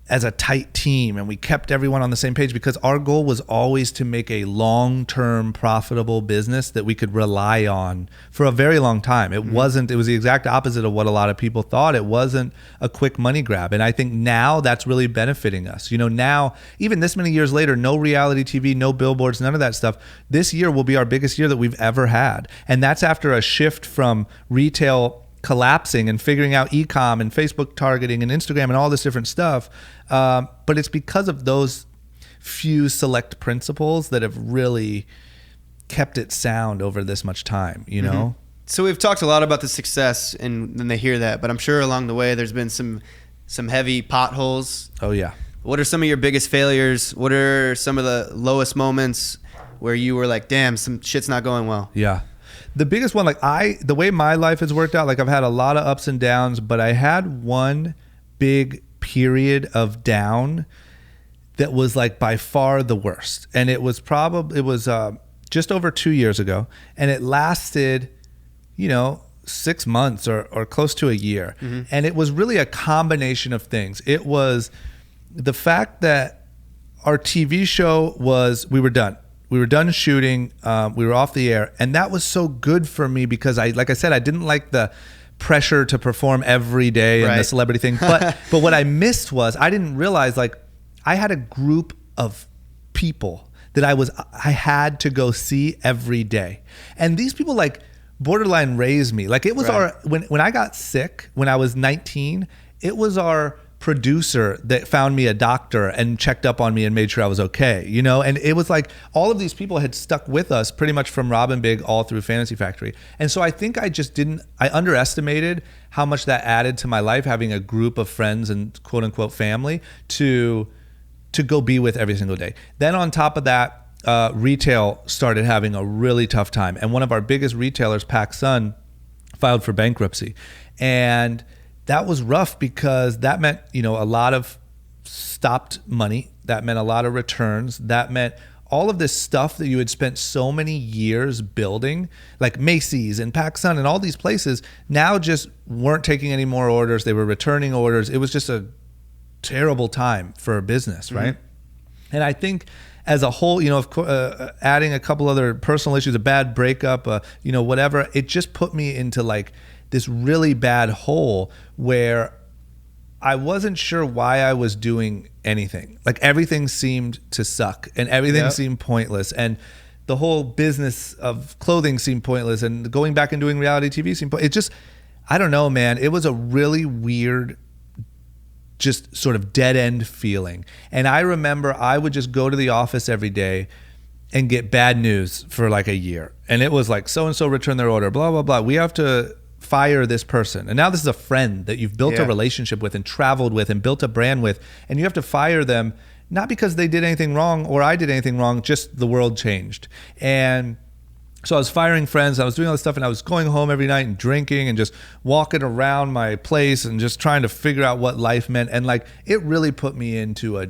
as a tight team, and we kept everyone on the same page because our goal was always to make a long-term profitable business that we could rely on for a very long time. It was the exact opposite of what a lot of people thought. It wasn't a quick money grab. And I think now that's really benefiting us. You know, now, even this many years later, no reality TV, no billboards, none of that stuff. This year will be our biggest year that we've ever had. And that's after a shift from retail collapsing and figuring out e-com and Facebook targeting and Instagram and all this different stuff. But it's because of those few select principles that have really kept it sound over this much time, you know? So we've talked a lot about the success, and then they hear that, but I'm sure along the way there's been some heavy potholes. Oh yeah. What are some of your biggest failures? What are some of the lowest moments where you were like, damn, some shit's not going well? Yeah. The biggest one, like the way my life has worked out, like I've had a lot of ups and downs, but I had one big period of down that was like by far the worst. And it was just over 2 years ago, and it lasted, 6 months or close to a year. And it was really a combination of things. It was the fact that our TV show we were done. We were done shooting. We were off the air. And that was so good for me because like I said, I didn't like the pressure to perform every day and the celebrity thing. But what I missed was I didn't realize like I had a group of people that I had to go see every day. And these people like borderline raised me. Like it was when I got sick, when I was 19, it was our producer that found me a doctor and checked up on me and made sure I was okay, and it was like all of these people had stuck with us pretty much from Rob and Big all through Fantasy Factory. And so I think I underestimated how much that added to my life, having a group of friends and quote unquote family to go be with every single day. Then on top of that, retail started having a really tough time. And one of our biggest retailers, PacSun, filed for bankruptcy. And that was rough because that meant, a lot of stopped money. That meant a lot of returns. That meant all of this stuff that you had spent so many years building, like Macy's and PacSun and all these places, now just weren't taking any more orders. They were returning orders. It was just a terrible time for a business, right? And I think as a whole, adding a couple other personal issues, a bad breakup, whatever, it just put me into like this really bad hole where I wasn't sure why I was doing anything. Like everything seemed to suck and everything seemed pointless. And the whole business of clothing seemed pointless, and going back and doing reality TV seemed pointless. It just, I don't know, man. It was a really weird, just sort of dead end feeling. And I remember I would just go to the office every day and get bad news for like a year. And it was like, so-and-so returned their order, blah, blah, blah. We have to fire this person. And now this is a friend that you've built a relationship with and traveled with and built a brand with, and you have to fire them, not because they did anything wrong or I did anything wrong, just the world changed. And so I was firing friends, I was doing all this stuff, and I was going home every night and drinking and just walking around my place and just trying to figure out what life meant. And like, it really put me into a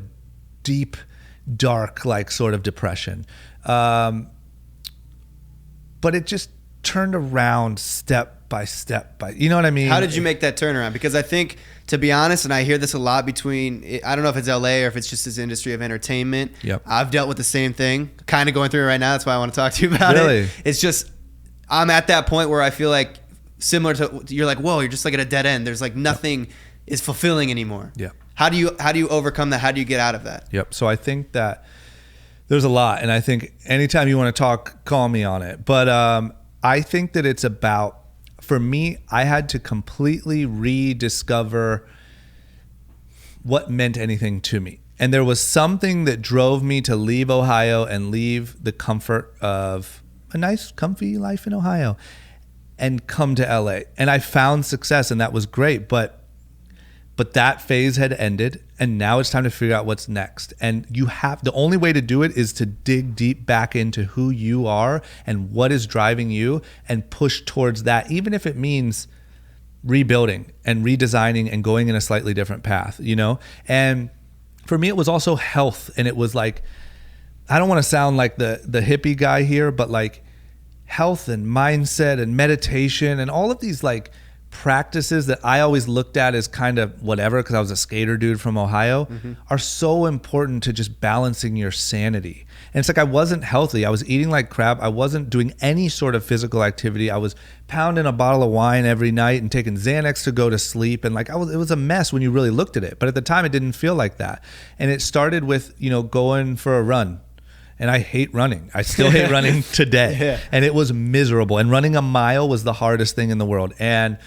deep, dark, like sort of depression. But it just turned around step by step, you know what I mean? How did you make that turnaround? Because I think, to be honest, and I hear this a lot I don't know if it's LA or if it's just this industry of entertainment. Yep. I've dealt with the same thing, kind of going through it right now. That's why I want to talk to you about it. It's just, I'm at that point where I feel like similar to, you're like, whoa, you're just like at a dead end. There's like nothing is fulfilling anymore. Yeah. How do you overcome that? How do you get out of that? Yep. So I think that there's a lot, and I think anytime you want to talk, call me on it. But I think that it's about, for me, I had to completely rediscover what meant anything to me. And there was something that drove me to leave Ohio and leave the comfort of a nice, comfy life in Ohio and come to LA. And I found success, and that was great. But But that phase had ended, and now it's time to figure out what's next. And the only way to do it is to dig deep back into who you are and what is driving you and push towards that, even if it means rebuilding and redesigning and going in a slightly different path, you know? And for me, it was also health. And it was like, I don't want to sound like the hippie guy here, but like health and mindset and meditation and all of these like practices that I always looked at as kind of whatever, because I was a skater dude from Ohio, are so important to just balancing your sanity. And it's like I wasn't healthy. I was eating like crap. I wasn't doing any sort of physical activity. I was pounding a bottle of wine every night and taking Xanax to go to sleep. And like it was a mess when you really looked at it. But at the time, it didn't feel like that. And it started with, you know, going for a run. And I hate running. I still hate running today. Yeah. And it was miserable. And running a mile was the hardest thing in the world. And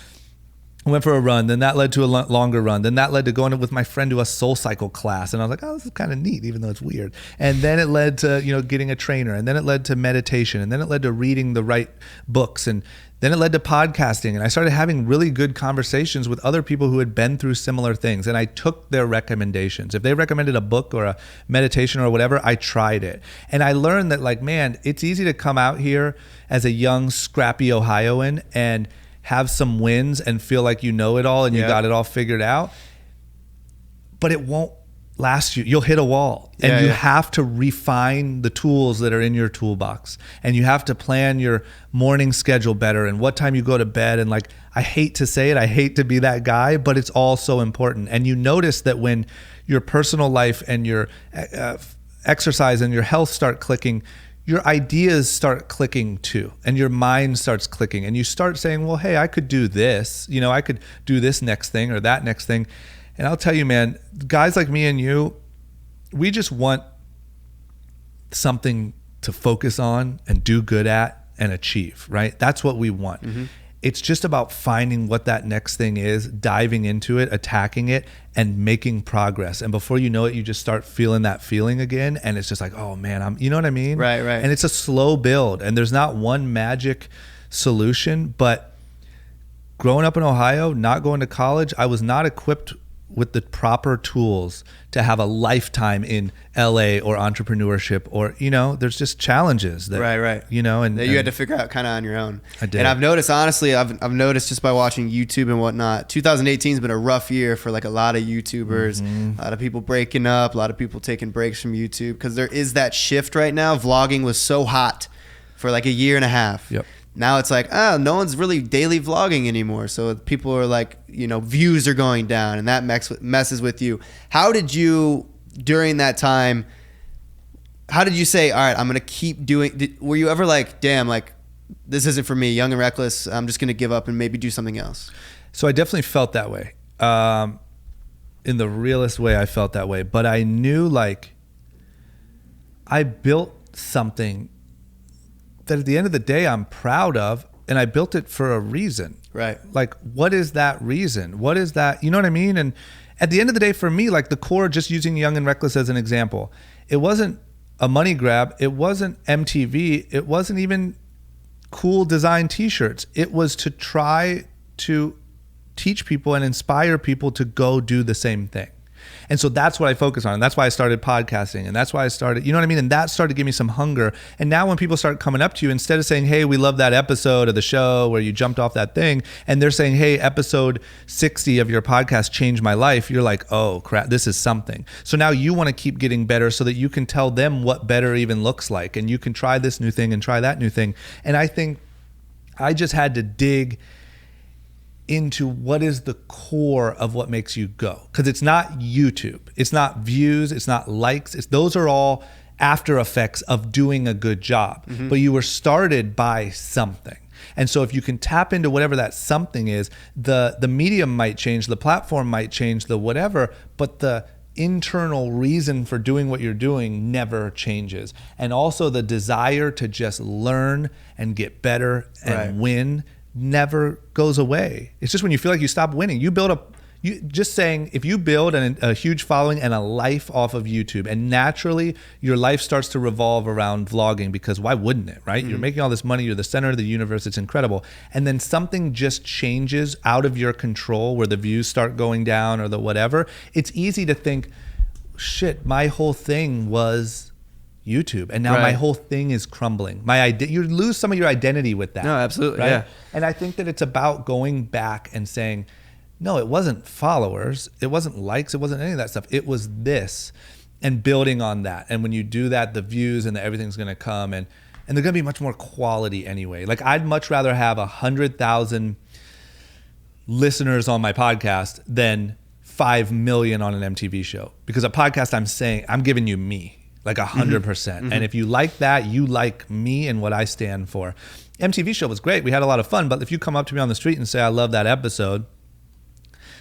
I went for a run, then that led to a longer run. Then that led to going with my friend to a Soul Cycle class. And I was like, oh, this is kind of neat, even though it's weird. And then it led to, you know, getting a trainer. And then it led to meditation. And then it led to reading the right books. And then it led to podcasting. And I started having really good conversations with other people who had been through similar things. And I took their recommendations. If they recommended a book or a meditation or whatever, I tried it. And I learned that, like, man, it's easy to come out here as a young, scrappy Ohioan and have some wins and feel like you know it all and you got it all figured out, but it won't last you. You'll hit a wall, and you have to refine the tools that are in your toolbox, and you have to plan your morning schedule better and what time you go to bed. And like, I hate to say it, I hate to be that guy, but it's all so important. And you notice that when your personal life and your exercise and your health start clicking, your ideas start clicking too, and your mind starts clicking, and you start saying, well, hey, I could do this, you know, I could do this next thing or that next thing. And I'll tell you, man, guys like me and you, we just want something to focus on and do good at and achieve, right? That's what we want. It's just about finding what that next thing is, diving into it, attacking it, and making progress. And before you know it, you just start feeling that feeling again. And it's just like, oh man, you know what I mean? Right. And it's a slow build. And there's not one magic solution. But growing up in Ohio, not going to college, I was not equipped with the proper tools to have a lifetime in LA or entrepreneurship, or, you know, there's just challenges that, right. You know, and that you had to figure out kind of on your own. I did. And I've noticed, honestly, I've noticed just by watching YouTube and whatnot, 2018 has been a rough year for like a lot of YouTubers, a lot of people breaking up, a lot of people taking breaks from YouTube, because there is that shift right now. Vlogging was so hot for like a year and a half. Yep. Now it's like, no one's really daily vlogging anymore. So people are like, you know, views are going down, and that messes with you. How did you, during that time, how did you say, all right, I'm going to keep doing, were you ever like, damn, like, this isn't for me, young and reckless, I'm just going to give up and maybe do something else? So I definitely felt that way. In the realest way, I felt that way. But I knew, like, I built something that at the end of the day I'm proud of, and I built it for a reason. Right. Like, what is that reason? What is that? You know what I mean? And at the end of the day, for me, like the core, just using Young and Reckless as an example, it wasn't a money grab. It wasn't MTV. It wasn't even cool design t-shirts. It was to try to teach people and inspire people to go do the same thing. And so that's what I focus on. And that's why I started podcasting. And that's why I started, you know what I mean? And that started to give me some hunger. And now when people start coming up to you, instead of saying, hey, we love that episode of the show where you jumped off that thing, and they're saying, hey, episode 60 of your podcast changed my life, you're like, oh crap, this is something. So now you want to keep getting better so that you can tell them what better even looks like. And you can try this new thing and try that new thing. And I think I just had to dig into what is the core of what makes you go, because it's not YouTube, it's not views, it's not likes, those are all after effects of doing a good job. But you were started by something. And so if you can tap into whatever that something is, the medium might change, the platform might change, the whatever, but the internal reason for doing what you're doing never changes. And also the desire to just learn and get better and win never goes away. It's just when you feel like you stop winning, you build you just saying, if you build a huge following and a life off of YouTube, and naturally your life starts to revolve around vlogging, because why wouldn't it, right? You're making all this money, you're the center of the universe, it's incredible. And then something just changes out of your control where the views start going down or the whatever. It's easy to think, shit, my whole thing was YouTube, and now my whole thing is crumbling. You lose some of your identity with that. No, absolutely, right? yeah. And I think that it's about going back and saying, no, it wasn't followers, it wasn't likes, it wasn't any of that stuff. It was this, and building on that. And when you do that, the views and everything's going to come, and they're going to be much more quality anyway. Like, I'd much rather have 100,000 listeners on my podcast than 5 million on an MTV show, because a podcast, I'm giving you me. Like 100%. And if you like that, you like me and what I stand for. MTV show was great. We had a lot of fun. But if you come up to me on the street and say, I love that episode,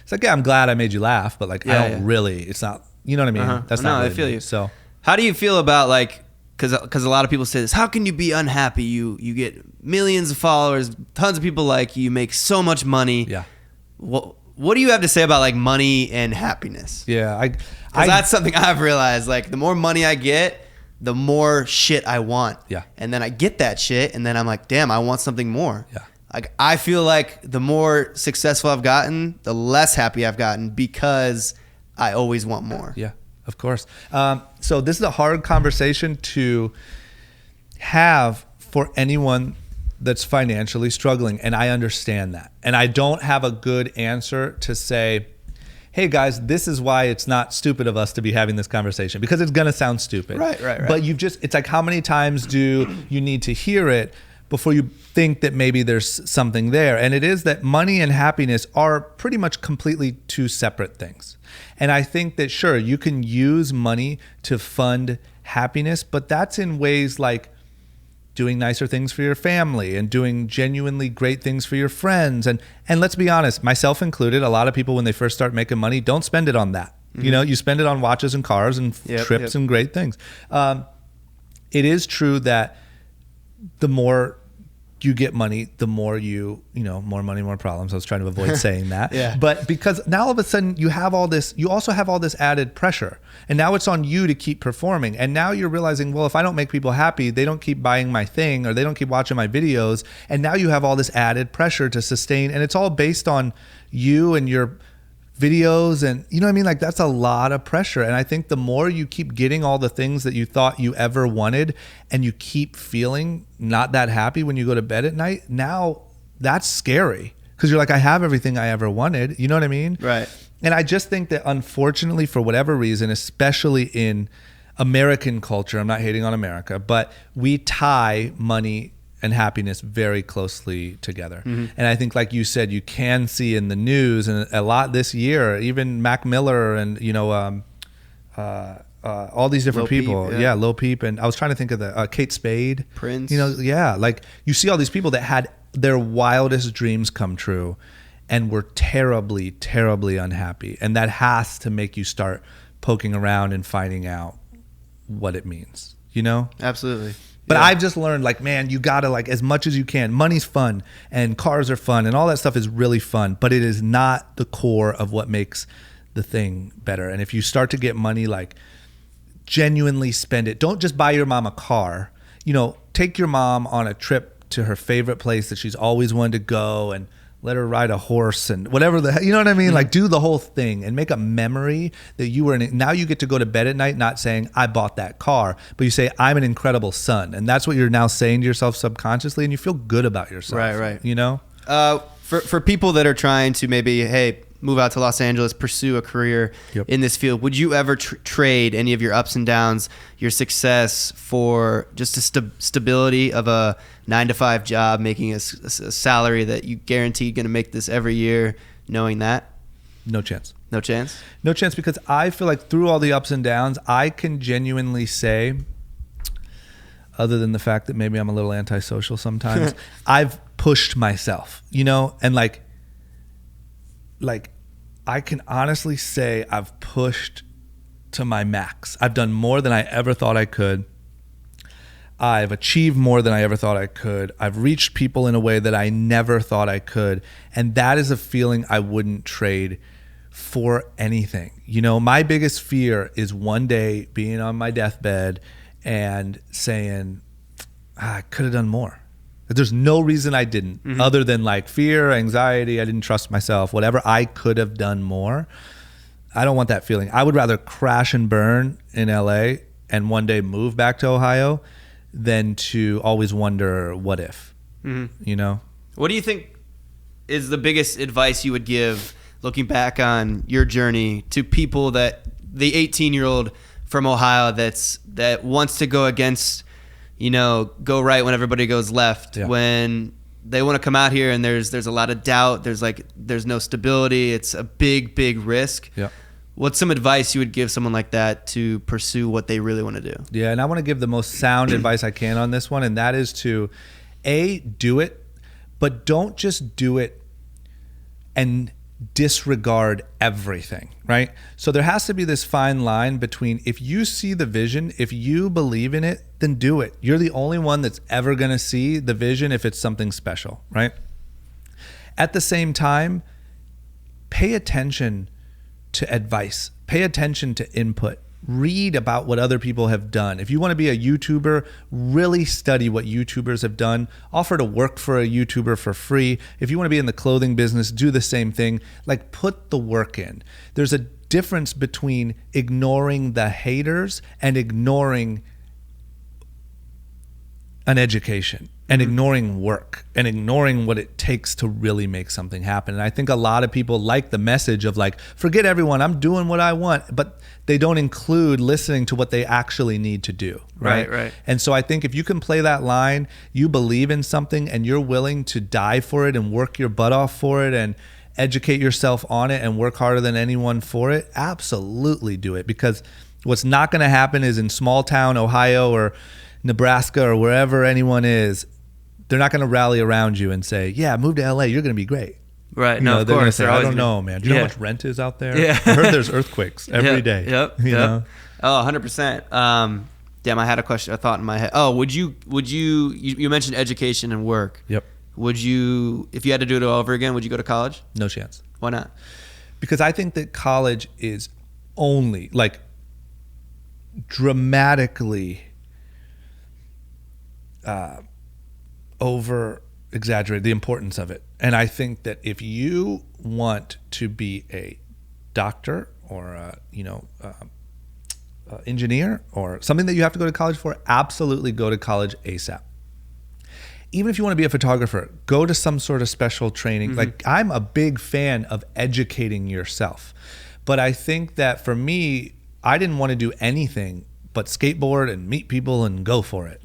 it's like, yeah, I'm glad I made you laugh. But like, I don't really, it's not, you know what I mean? That's not really I feel me. you. So how do you feel about, like, because a lot of people say this, how can you be unhappy? You get millions of followers, tons of people like you, you make so much money. Yeah. What do you have to say about, like, money and happiness? Yeah, that's something I've realized. Like, the more money I get, the more shit I want. Yeah. And then I get that shit, and then I'm like, damn, I want something more. Yeah. Like, I feel like the more successful I've gotten, the less happy I've gotten, because I always want more. Yeah, of course. So this is a hard conversation to have for anyone that's financially struggling, and I understand that. And I don't have a good answer to say, hey guys, this is why it's not stupid of us to be having this conversation, because it's going to sound stupid. Right. But it's like, how many times do you need to hear it before you think that maybe there's something there? And it is that money and happiness are pretty much completely two separate things. And I think that, sure, you can use money to fund happiness, but that's in ways like doing nicer things for your family and doing genuinely great things for your friends. And let's be honest, myself included, a lot of people, when they first start making money, don't spend it on that. You know, you spend it on watches and cars and trips and great things. It is true that the more you get money, the more more money, more problems. I was trying to avoid saying that. Yeah. But because now all of a sudden you also have all this added pressure, and now it's on you to keep performing. And now you're realizing, well, if I don't make people happy, they don't keep buying my thing, or they don't keep watching my videos. And now you have all this added pressure to sustain, and it's all based on you and your videos, and you know what I mean? Like, that's a lot of pressure. And I think the more you keep getting all the things that you thought you ever wanted, and you keep feeling not that happy when you go to bed at night, now that's scary, because you're like, I have everything I ever wanted. You know what I mean? Right. And I just think that, unfortunately, for whatever reason, especially in American culture, I'm not hating on America, but we tie money and happiness very closely together. And I think, like you said, you can see in the news, and a lot this year, even Mac Miller and all these different Lil people. Peep, yeah, Lil Peep, and I was trying to think of the Kate Spade, Prince. Like, you see all these people that had their wildest dreams come true and were terribly, terribly unhappy, and that has to make you start poking around and finding out what it means. Absolutely. But I've just learned, like, man, you gotta, like, as much as you can. Money's fun, and cars are fun, and all that stuff is really fun, but it is not the core of what makes the thing better. And if you start to get money, like, genuinely spend it. Don't just buy your mom a car. Take your mom on a trip to her favorite place that she's always wanted to go, and let her ride a horse and whatever you know what I mean? Like, do the whole thing and make a memory that you were in it. Now you get to go to bed at night not saying, I bought that car, but you say, I'm an incredible son. And that's what you're now saying to yourself subconsciously, and you feel good about yourself. Right. For people that are trying to maybe, move out to Los Angeles, pursue a career in this field, would you ever trade any of your ups and downs, your success, for just a stability of a 9-to-5 job, making a salary that you guaranteed going to make this every year, knowing that? No chance. No chance? No chance, because I feel like through all the ups and downs, I can genuinely say, other than the fact that maybe I'm a little antisocial sometimes, I've pushed myself, and like I can honestly say I've pushed to my max. I've done more than I ever thought I could. I've achieved more than I ever thought I could. I've reached people in a way that I never thought I could. And that is a feeling I wouldn't trade for anything. You know, my biggest fear is one day being on my deathbed and saying, I could have done more. There's no reason I didn't, other than like fear, anxiety, I didn't trust myself, whatever. I could have done more. I don't want that feeling. I would rather crash and burn in LA and one day move back to Ohio than to always wonder what if, you know? What do you think is the biggest advice you would give, looking back on your journey, to people that the 18-year-old from Ohio that wants to go against, you know, go right when everybody goes left, when they want to come out here and there's a lot of doubt, there's no stability, it's a big risk. Yeah. What's some advice you would give someone like that to pursue what they really want to do? Yeah, and I want to give the most sound advice I can on this one, and that is to do it, but don't just do it and disregard everything, right? So there has to be this fine line between, if you see the vision, if you believe in it, then do it. You're the only one that's ever going to see the vision if it's something special, right? At the same time, pay attention to advice, pay attention to input, read about what other people have done. If you want to be a YouTuber, really study what YouTubers have done. Offer to work for a YouTuber for free. If you want to be in the clothing business, do the same thing. Like, put the work in. There's a difference between ignoring the haters and ignoring an education and ignoring work and ignoring what it takes to really make something happen. And I think a lot of people like the message of like, forget everyone, I'm doing what I want, but they don't include listening to what they actually need to do. Right. And so I think if you can play that line, you believe in something and you're willing to die for it and work your butt off for it and educate yourself on it and work harder than anyone for it, absolutely do it. Because what's not going to happen is in small town Ohio or Nebraska or wherever anyone is, they're not going to rally around you and say, yeah, move to LA, you're going to be great. Right. You No, know, of they're going to course. say, I don't know, man. Do you know how much rent is out there? Yeah. I heard there's earthquakes every day. Yep. You know? Oh, 100%. Damn, I had a thought in my head. Oh, would you mentioned education and work. Yep. Would you, if you had to do it all over again, would you go to college? No chance. Why not? Because I think that college is only like dramatically over exaggerated the importance of it. And I think that if you want to be a doctor or a, engineer or something that you have to go to college for, absolutely go to college ASAP. Even if you want to be a photographer, go to some sort of special training. Like, I'm a big fan of educating yourself. But I think that for me, I didn't want to do anything but skateboard and meet people and go for it.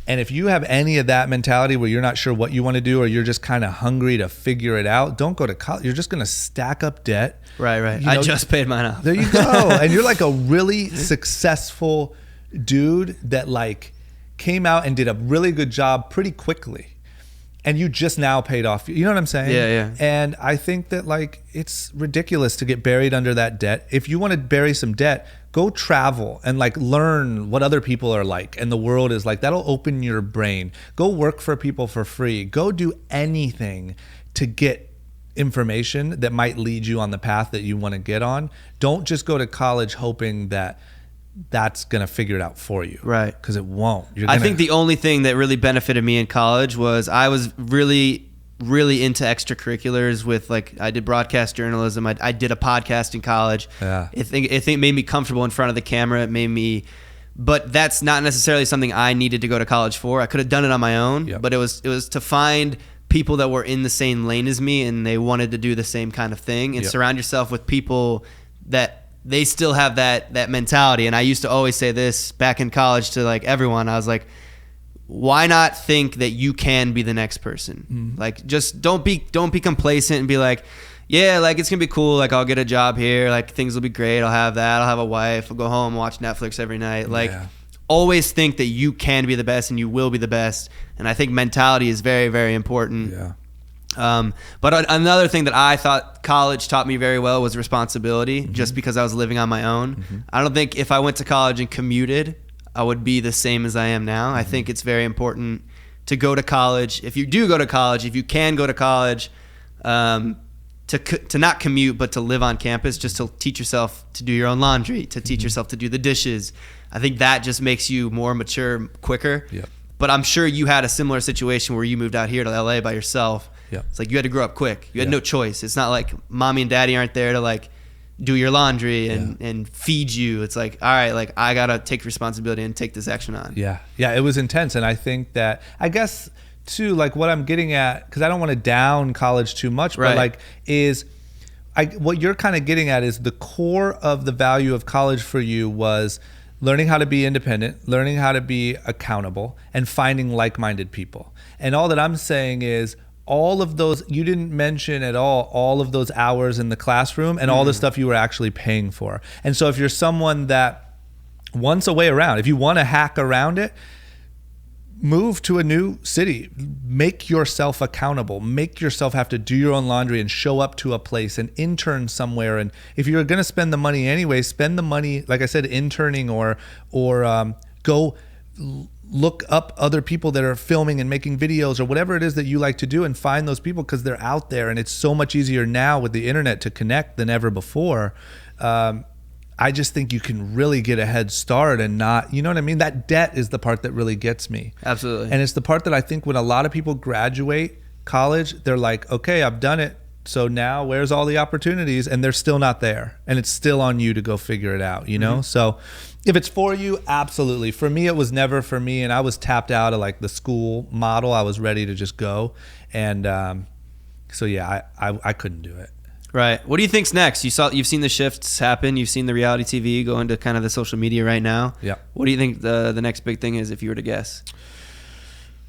And if you have any of that mentality where you're not sure what you want to do or you're just kind of hungry to figure it out, don't go to college. You're just going to stack up debt. Right. You know, I just paid mine off. There you go. And you're like a really successful dude that like came out and did a really good job pretty quickly. And you just now paid off. You know what I'm saying? Yeah. And I think that like it's ridiculous to get buried under that debt. If you want to bury some debt, go travel and like learn what other people are like and the world is like. That'll open your brain. Go work for people for free. Go do anything to get information that might lead you on the path that you want to get on. Don't just go to college hoping that that's going to figure it out for you. Right. Because it won't. I think the only thing that really benefited me in college was I was really into extracurriculars with like, I did broadcast journalism. I did a podcast in college. Yeah. I think it made me comfortable in front of the camera. It made me, but that's not necessarily something I needed to go to college for. I could have done it on my own, but it was to find people that were in the same lane as me and they wanted to do the same kind of thing and surround yourself with people that they still have that mentality. And I used to always say this back in college to like everyone. I was like, why not think that you can be the next person? Like, just don't be complacent and be like, yeah, like it's gonna be cool. Like, I'll get a job here. Like, things will be great. I'll have that. I'll have a wife. I'll go home and watch Netflix every night. Like, always think that you can be the best and you will be the best. And I think mentality is very, very important. Yeah. But another thing that I thought college taught me very well was responsibility, just because I was living on my own. I don't think if I went to college and commuted, I would be the same as I am now. I think it's very important to go to college. If you do go to college, if you can go to college, to not commute, but to live on campus, just to teach yourself to do your own laundry, to teach yourself to do the dishes. I think that just makes you more mature quicker. Yep. But I'm sure you had a similar situation where you moved out here to LA by yourself. Yep. It's like you had to grow up quick. You had no choice. It's not like mommy and daddy aren't there to like do your laundry and feed you. It's like, all right, like I got to take responsibility and take this action on. Yeah. Yeah. It was intense. And I think that, I guess too, like what I'm getting at, because I don't want to down college too much, but like what you're kind of getting at is the core of the value of college for you was learning how to be independent, learning how to be accountable, and finding like-minded people. And all that I'm saying is all of those, you didn't mention at all of those hours in the classroom and all the stuff you were actually paying for. And so if you're someone that wants a way around, if you want to hack around it, move to a new city, make yourself accountable, make yourself have to do your own laundry and show up to a place and intern somewhere. And if you're going to spend the money anyway, spend the money, like I said, interning or go look up other people that are filming and making videos or whatever it is that you like to do and find those people because they're out there. And it's so much easier now with the internet to connect than ever before. I just think you can really get a head start and not, you know what I mean? That debt is the part that really gets me. Absolutely. And it's the part that I think when a lot of people graduate college, they're like, okay, I've done it. So now where's all the opportunities? And they're still not there. And it's still on you to go figure it out, you know? So if it's for you, absolutely. For me, it was never for me. And I was tapped out of like the school model. I was ready to just go. And so yeah, I couldn't do it. Right. What do you think's next? You've seen the shifts happen. You've seen the reality TV go into kind of the social media right now. Yeah. What do you think the next big thing is if you were to guess?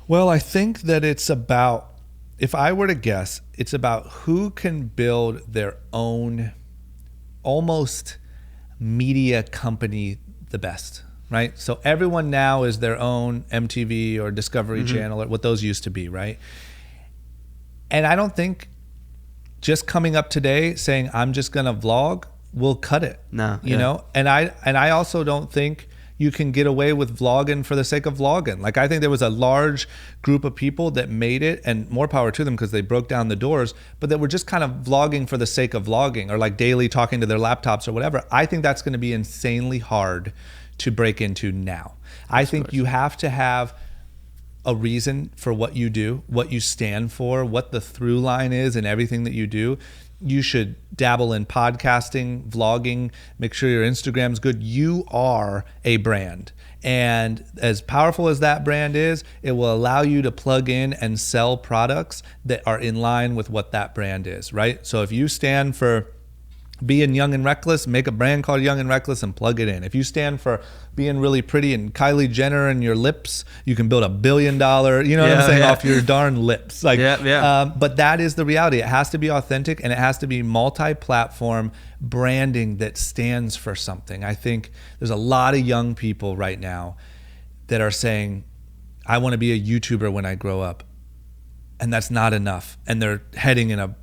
Well, I think that it's about, if I were to guess, it's about who can build their own almost media company the best, right? So everyone now is their own MTV or Discovery Channel or what those used to be, right? And I don't think just coming up today saying I'm just gonna vlog will cut it. No, you know. And I also don't think you can get away with vlogging for the sake of vlogging. Like I think there was a large group of people that made it, and more power to them because they broke down the doors, but that were just kind of vlogging for the sake of vlogging or like daily talking to their laptops or whatever. I think that's going to be insanely hard to break into now. I think you have to have a reason for what you do, what you stand for, what the through line is in everything that you do. You should dabble in podcasting, vlogging, make sure your Instagram's good. You are a brand. And as powerful as that brand is, it will allow you to plug in and sell products that are in line with what that brand is, right? So if you stand for being young and reckless, make a brand called Young and Reckless and plug it in. If you stand for being really pretty and Kylie Jenner and your lips, you can build $1 billion, you know what I'm saying, off your darn lips. Like, but that is the reality. It has to be authentic and it has to be multi-platform branding that stands for something. I think there's a lot of young people right now that are saying, I want to be a YouTuber when I grow up. And that's not enough. And they're heading down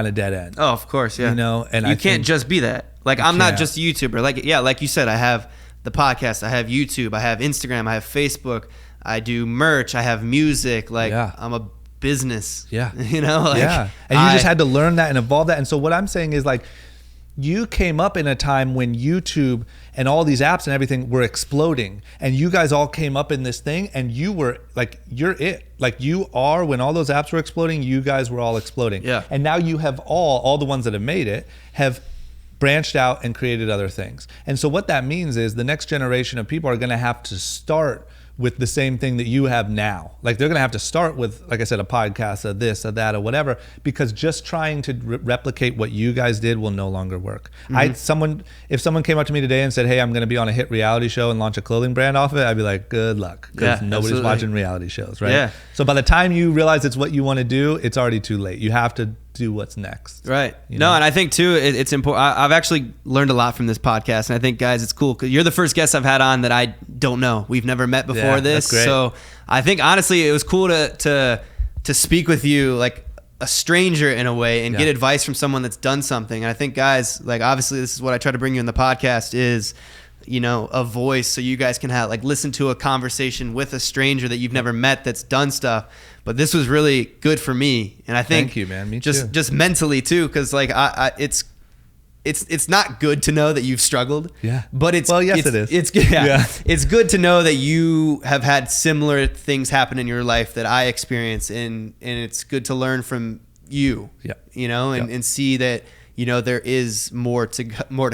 a dead end. Oh, of course, yeah. You know, and you can't just be that. Like I'm not just a YouTuber. Like you said, I have the podcast, I have YouTube, I have Instagram, I have Facebook, I do merch, I have music. Like I'm a business. Yeah. You know, like and you just had to learn that and evolve that. And so what I'm saying is like you came up in a time when YouTube and all these apps and everything were exploding, and you guys all came up in this thing, and you were like, you're it. Like you are, when all those apps were exploding, you guys were all exploding. Yeah. And now you have all the ones that have made it have branched out and created other things. And so what that means is the next generation of people are going to have to start with the same thing that you have now. Like they're going to have to start with, like I said, a podcast, a this, a that, or whatever, because just trying to replicate what you guys did will no longer work. If someone came up to me today and said, hey, I'm going to be on a hit reality show and launch a clothing brand off of it, I'd be like, good luck, because nobody's watching reality shows, right? Yeah. So by the time you realize it's what you want to do, it's already too late. You have to do what's next. Right. No, and I think too, it's important. I've actually learned a lot from this podcast, and I think, guys, it's cool because you're the first guest I've had on that I don't know. We've never met before this. That's great. So I think honestly, it was cool to speak with you like a stranger in a way and get advice from someone that's done something. And I think, guys, like obviously this is what I try to bring you in the podcast is, a voice so you guys can have like listen to a conversation with a stranger that you've never met that's done stuff. But this was really good for me, and I think thank you, man. Me too. Just mentally too, because like it's not good to know that you've struggled. Yeah. But it is. It's good to know that you have had similar things happen in your life that I experience, and it's good to learn from you. Yeah. And see that there is more to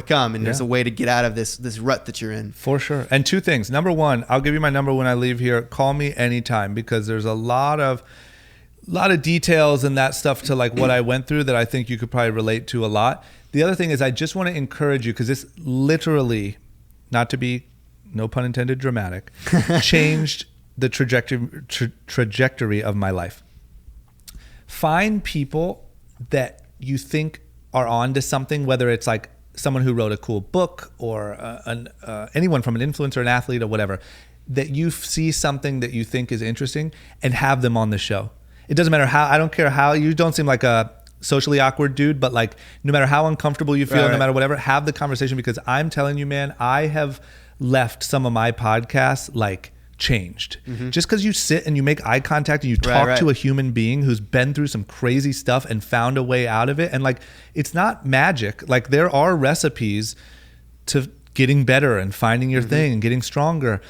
come, and there's a way to get out of this rut that you're in. For sure. And two things. Number one, I'll give you my number when I leave here. Call me anytime, because there's a lot of details and that stuff to like what I went through that I think you could probably relate to a lot. The other thing is I just want to encourage you, because this literally, not to be, no pun intended, dramatic, changed the trajectory of my life. Find people that you think are on to something, whether it's like someone who wrote a cool book or anyone from an influencer, an athlete, or whatever, that you see something that you think is interesting, and have them on the show. It doesn't matter how, I don't care how, you don't seem like a socially awkward dude, but like no matter how uncomfortable you feel, no matter whatever, have the conversation, because I'm telling you, man, I have left some of my podcasts like changed. Just because you sit and you make eye contact and you talk to a human being who's been through some crazy stuff and found a way out of it. And like, it's not magic. Like there are recipes to getting better and finding your thing and getting stronger.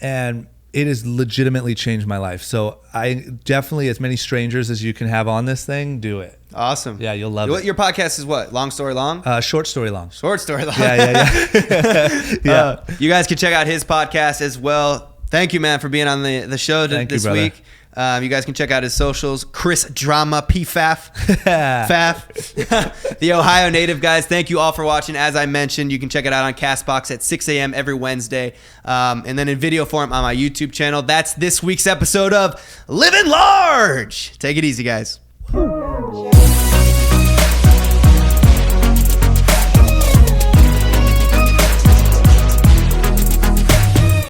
And it has legitimately changed my life. So I definitely, as many strangers as you can have on this thing, do it. Awesome. Yeah, you'll love it. Your podcast is what? Long story long? Short story long. Short story long. Yeah. You guys can check out his podcast as well. Thank you, man, for being on the show this week. You guys can check out his socials. Chris Drama Pfaff. Pfaff. The Ohio native, guys. Thank you all for watching. As I mentioned, you can check it out on CastBox at 6 a.m. every Wednesday. And then in video form on my YouTube channel. That's this week's episode of Living Large. Take it easy, guys.